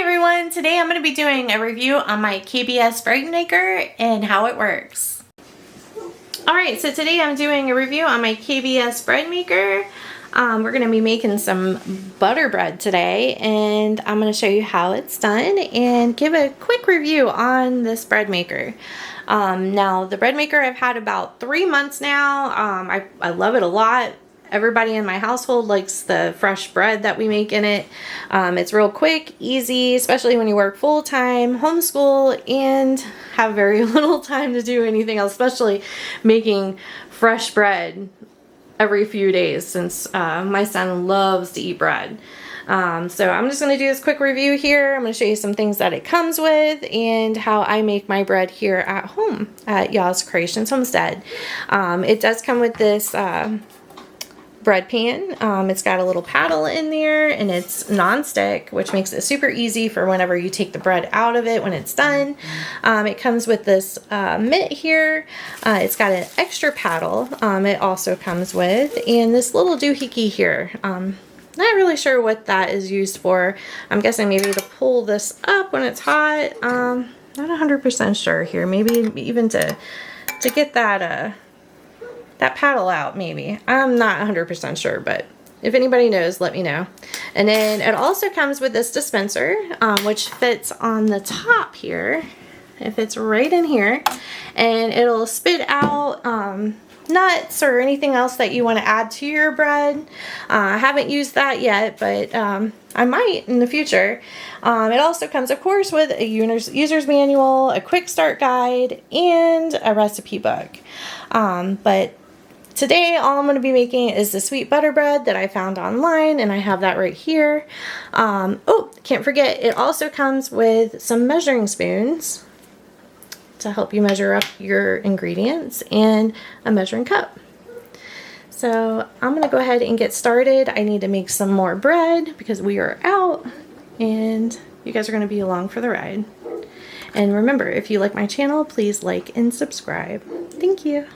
everyone, today I'm going to be doing a review on my KBS bread maker and how it works. Alright, so today I'm doing a review on my KBS bread maker. We're going to be making some butter bread today, and I'm going to show you how it's done and give a quick review on this bread maker. Now, the bread maker I've had about 3 months now. I love it a lot. Everybody in my household likes the fresh bread that we make in it. It's real quick, easy, especially when you work full-time, homeschool, and have very little time to do anything else, especially making fresh bread every few days, since my son loves to eat bread. So I'm just going to do this quick review here. I'm going to show you some things that it comes with and how I make my bread here at home at Y'all's Creations Homestead. It does come with this bread pan. It's got a little paddle in there, and it's non-stick, which makes it super easy for whenever you take the bread out of it when it's done. It comes with this mitt here. It's got an extra paddle it also comes with, and this little doohickey here. Not really sure what that is used for. I'm guessing maybe to pull this up when it's hot. Not 100% sure here. Maybe even to get that that paddle out, maybe. I'm not 100% sure, but if anybody knows, let me know. And then it also comes with this dispenser, which fits on the top here. It fits right in here, and it'll spit out nuts or anything else that you want to add to your bread. I haven't used that yet, but I might in the future. It also comes, of course, with a user's manual, a quick start guide, and a recipe book. But today, all I'm going to be making is the sweet butter bread that I found online, and I have that right here. Oh, can't forget, it also comes with some measuring spoons to help you measure up your ingredients, and a measuring cup. So I'm going to go ahead and get started. I need to make some more bread because we are out, and you guys are going to be along for the ride. And remember, if you like my channel, please like and subscribe. Thank you.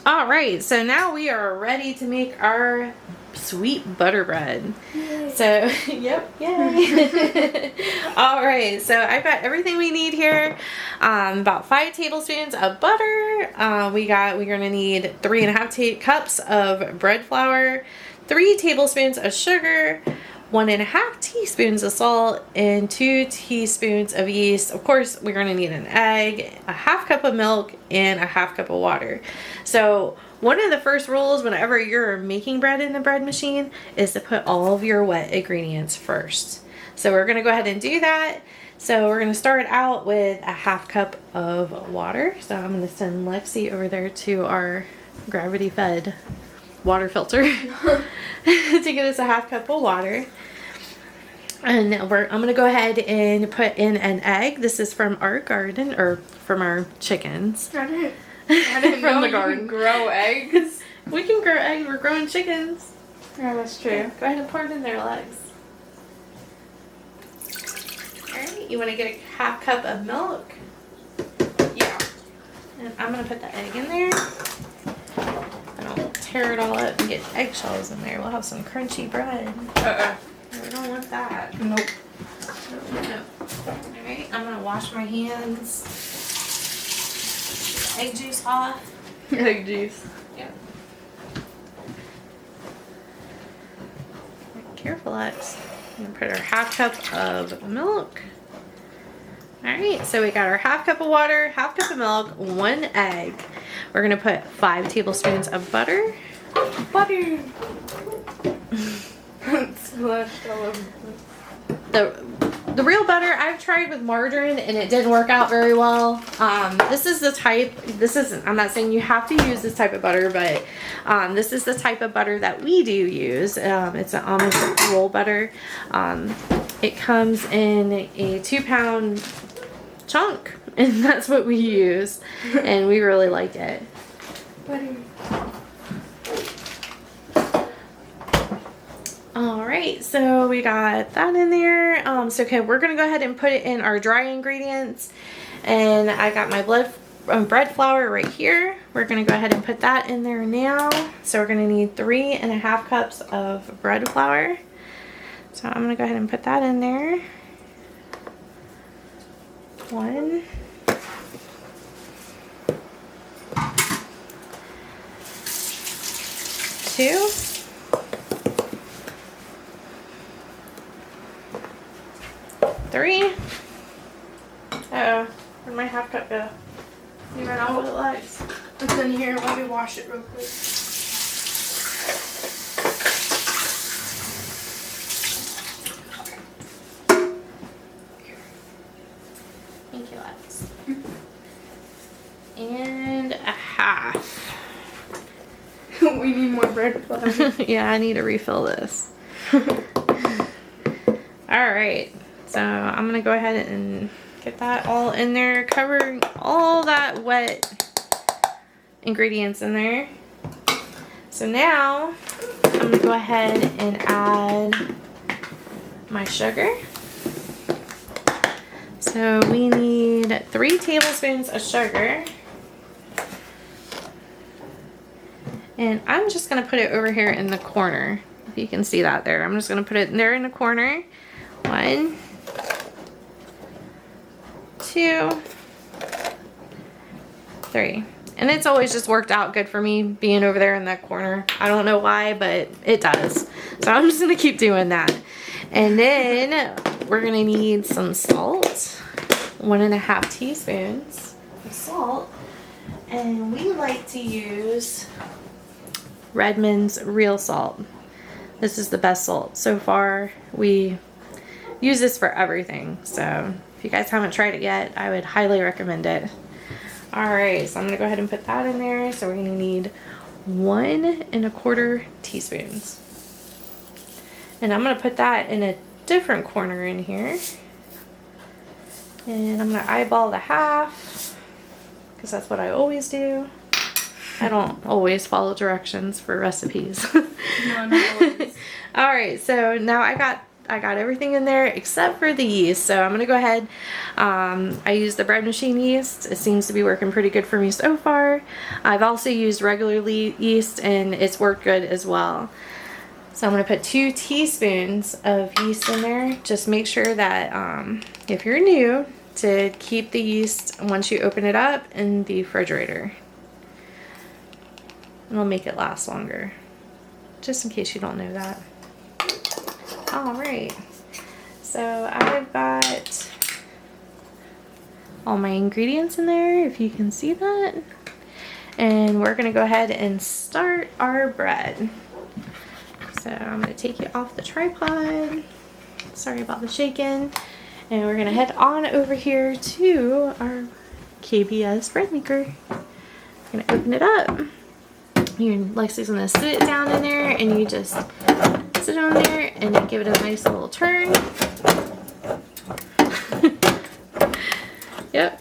Alright, so now we are ready to make our sweet butter bread. Yay. So, yep, yay. Alright, so I've got everything we need here. About 5 tablespoons of butter. We're going to need 3.5 cups of bread flour, 3 tablespoons of sugar, 1.5 teaspoons of salt, and 2 teaspoons of yeast. Of course, we're going to need an egg, a 1/2 cup of milk, and a 1/2 cup of water. So one of the first rules whenever you're making bread in the bread machine is to put all of your wet ingredients first. So we're going to go ahead and do that. So we're going to start out with a 1/2 cup of water. So I'm going to send Lexi over there to our gravity-fed water filter to get us a 1/2 cup of water. And I'm going to go ahead and put in an egg. This is from our garden, or from our chickens. I didn't from know the garden. You can grow eggs. We can grow eggs. We're growing chickens. Yeah, that's true. Go ahead and pour it in their legs. Alright, you want to get a 1/2 cup of milk. Yeah. And I'm going to put the egg in there. I don't tear it all up and get eggshells in there. We'll have some crunchy bread. We don't want that. Nope. No. Alright, I'm going to wash my hands. Egg juice off. Egg juice. Yep. Careful, Lex. I'm going to put our 1/2 cup of milk. Alright, so we got our 1/2 cup of water, 1/2 cup of milk, 1 egg. We're going to put 5 tablespoons of butter. Butter! The real butter I've tried with margarine, and it didn't work out very well. This is the type, I'm not saying you have to use this type of butter, but this is the type of butter that we do use. It's an almond roll butter. It comes in a 2-pound chunk, and that's what we use, and we really like it. Butter. Alright, so we got that in there. So okay, we're going to go ahead and put it in our dry ingredients. And I got my bread flour right here. We're going to go ahead and put that in there now. So we're going to need 3.5 cups of bread flour. So I'm gonna go ahead and put that in there. 1. 2. 3. Uh-oh, where'd my half cup go? You ran off with the legs. It's in here. Let me wash it real quick. Thank you, Lex. And a half. We need more bread flour. Yeah, I need to refill this. Alright, so I'm going to go ahead and get that all in there, covering all that wet ingredients in there. So now I'm going to go ahead and add my sugar. So we need 3 tablespoons of sugar. And I'm just going to put it over here in the corner. If you can see that there. I'm just going to put it there in the corner. 1, 2, 3. And it's always just worked out good for me being over there in that corner. I don't know why, but it does. So I'm just going to keep doing that. And then we're going to need some salt. 1.5 teaspoons of salt. And we like to use Redmond's real salt. This is the best salt. So far, we use this for everything. So if you guys haven't tried it yet, I would highly recommend it. Alright, so I'm going to go ahead and put that in there. So we're going to need 1.25 teaspoons. And I'm going to put that in a different corner in here. And I'm going to eyeball the half, because that's what I always do. I don't always follow directions for recipes. No, not always. Alright, so now I got everything in there except for the yeast. So I'm going to go ahead. I use the bread machine yeast. It seems to be working pretty good for me so far. I've also used regular yeast and it's worked good as well. So I'm going to put 2 teaspoons of yeast in there. Just make sure that if you're new, to keep the yeast once you open it up in the refrigerator. It'll make it last longer. Just in case you don't know that. Alright, so I've got all my ingredients in there, if you can see that. And we're going to go ahead and start our bread. So I'm going to take it off the tripod. Sorry about the shaking. And we're going to head on over here to our KBS bread maker. I'm going to open it up. Lexi's going to sit it down in there and you just sit on there and then give it a nice little turn. Yep.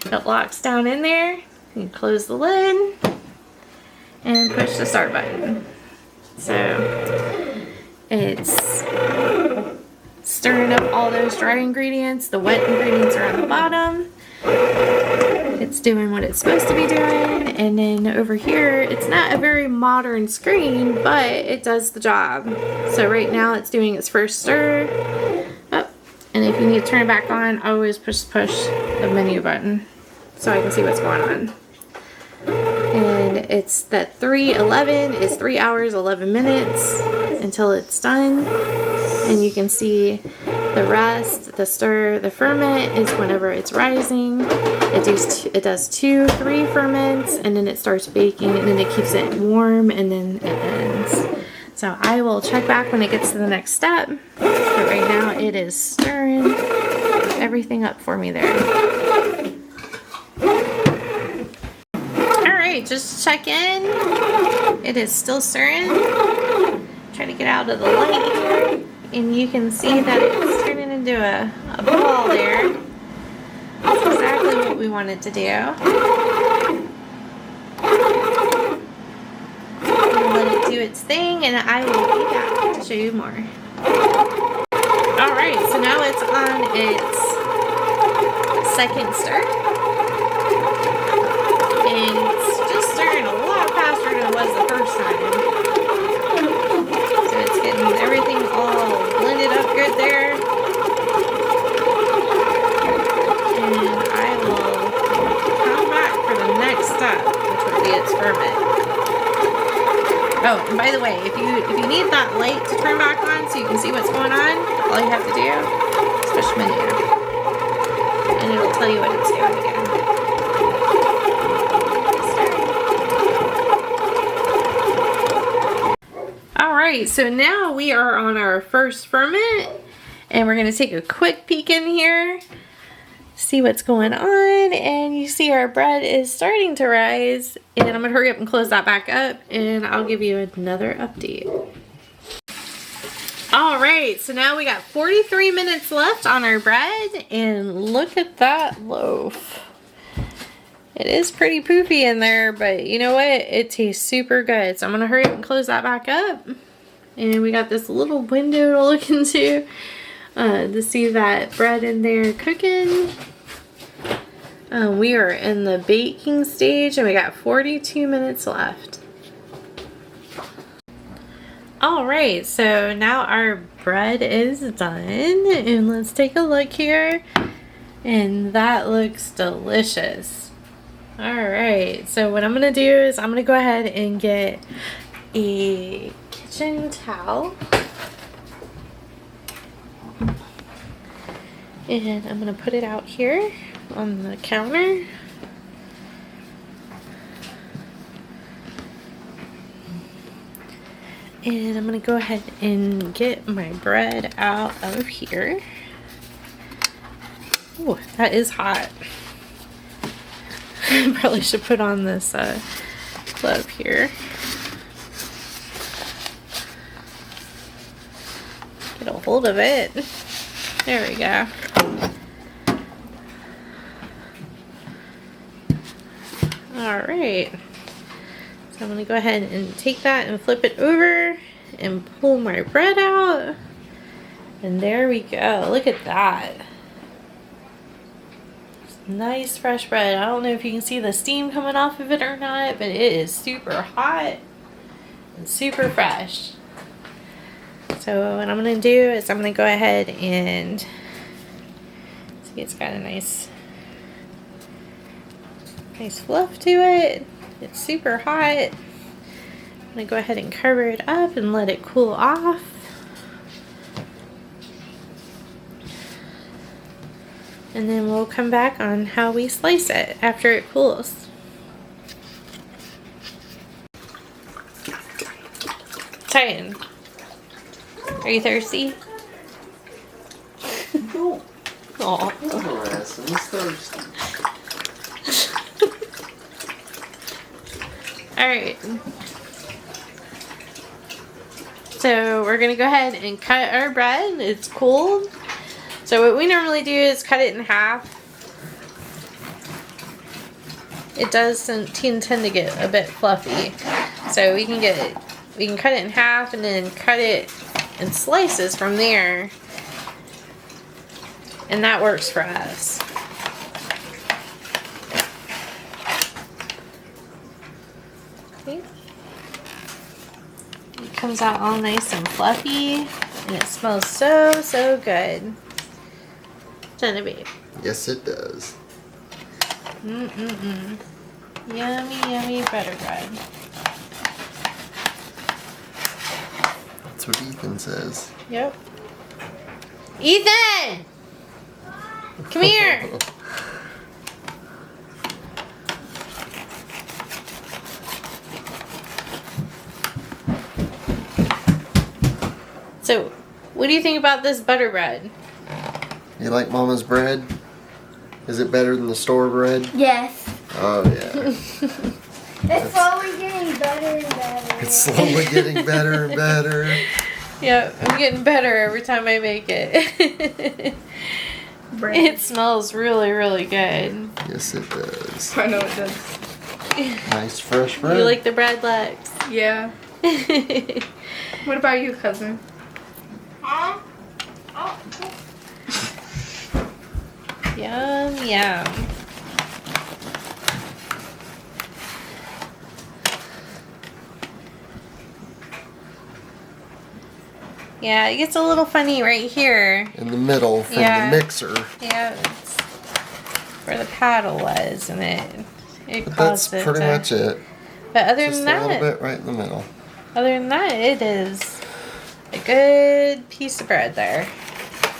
It locks down in there. You close the lid and push the start button. So it's stirring up all those dry ingredients. The wet ingredients are on the bottom. It's doing what it's supposed to be doing. And then over here, it's not a very modern screen, but it does the job. So right now it's doing its first stir. Oh, and if you need to turn it back on, I always push the menu button so I can see what's going on. And it's that 3:11 is 3 hours 11 minutes until it's done. And you can see the rest, the stir, the ferment is whenever it's rising. It does 2, 3 ferments, and then it starts baking, and then it keeps it warm, and then it ends. So I will check back when it gets to the next step. But right now it is stirring everything up for me there. Alright, just check in. It is still stirring. Try to get out of the light here. And you can see that it's turning into a ball there. That's exactly what we wanted to do. We'll let it do its thing and I will be back to show you more. Alright, so now it's on its second stir. And it's just stirring a lot faster than it was the first time. So it's getting everything all blended And by the way, if you need that light to turn back on so you can see what's going on, all you have to do is push menu. And it'll tell you what it's doing again. Alright, so now we are on our first ferment. And we're going to take a quick peek in here. See what's going on, and you see our bread is starting to rise, and I'm gonna hurry up and close that back up, and I'll give you another update. All right, so now we got 43 minutes left on our bread, and look at that loaf. It is pretty poofy in there, but you know what? It tastes super good. So I'm gonna hurry up and close that back up, and we got this little window to look into. To see that bread in there cooking. We are in the baking stage and we got 42 minutes left. Alright, so now our bread is done, and let's take a look here, and that looks delicious. Alright, so what I'm going to do is I'm going to go ahead and get a kitchen towel. And I'm going to put it out here on the counter. And I'm going to go ahead and get my bread out of here. Ooh, that is hot. Probably should put on this glove here. Get a hold of it. There we go. Alright. So I'm going to go ahead and take that and flip it over and pull my bread out. And there we go. Look at that. Nice fresh bread. I don't know if you can see the steam coming off of it or not, but it is super hot and super fresh. So what I'm going to do is I'm going to go ahead and see, it's got a nice fluff to it. It's super hot. I'm going to go ahead and cover it up and let it cool off. And then we'll come back on how we slice it after it cools. Titan, are you thirsty? No. Aw. I'm harassing. He's thirsty. Alright. So we're going to go ahead and cut our bread. It's cooled. So what we normally do is cut it in half. It does tend to get a bit fluffy. So we can cut it in half and then cut it in slices from there. And that works for us. Okay. It comes out all nice and fluffy, and it smells so, so good. Doesn't it, babe? Yes, it does. Yummy, yummy butter bread. That's what Ethan says. Yep. Ethan! Come here! So, what do you think about this butter bread? You like Mama's bread? Is it better than the store bread? Yes. Oh, yeah. It's slowly getting better and better. It's slowly getting better and better. Yep, I'm getting better every time I make it. Bread. It smells really, really good. Yes, it does. I know it does. Nice fresh bread. You like the bread, Lex? Yeah. What about you, cousin? Yum, yum. Yeah, it gets a little funny right here. In the middle from Yeah. the mixer. Yeah, it's where the paddle was, and it But that's caused it pretty to... much it. But other Just than a little that, bit right in the middle. other than that, it is a good piece of bread there.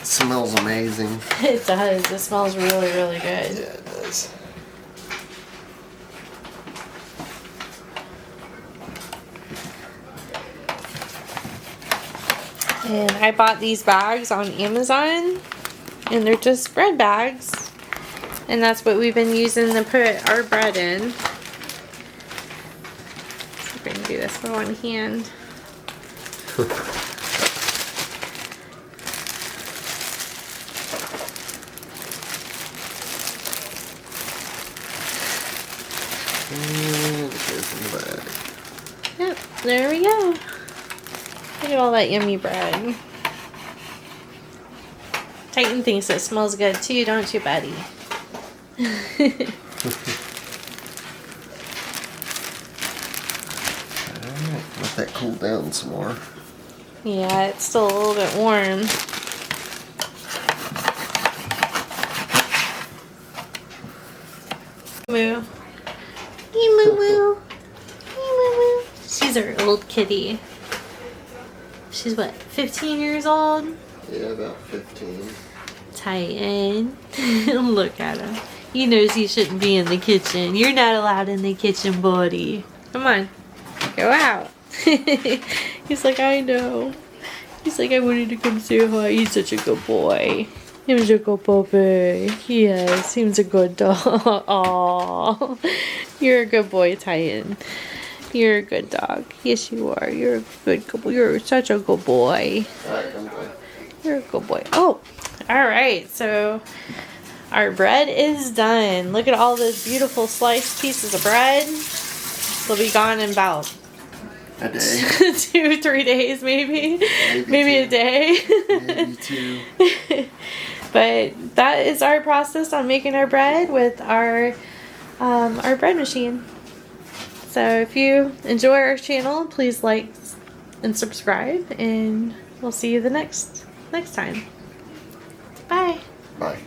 It smells amazing. It does. It smells really, really good. Yeah, it does. And I bought these bags on Amazon, and they're just bread bags. And that's what we've been using to put our bread in. See if I can do this with one hand. And here's the bag. Yep, there we go. Look at all that yummy bread. Titan thinks it smells good too, don't you, buddy? Alright, let that cool down some more. Yeah, it's still a little bit warm. Moo. Hey, moo moo. Hey, moo moo. She's our old kitty. She's what, 15 years old? Yeah, about 15. Titan. Look at him. He knows he shouldn't be in the kitchen. You're not allowed in the kitchen, buddy. Come on. Go out. He's like, I know. He's like, I wanted to come say hi. He's such a good boy. He's a good puppy. Yes, he's a good dog. Aww. You're a good boy, Titan. You're a good dog. Yes, you are. You're a good boy. You're such a good boy. Alright, I'm done. You're a good boy. Oh, alright. So, our bread is done. Look at all those beautiful sliced pieces of bread. They'll be gone in about A day. 2-3 days, maybe. Maybe a day. Maybe 2. But that is our process on making our bread with our bread machine. So if you enjoy our channel, please like and subscribe, and we'll see you the next time. Bye. Bye.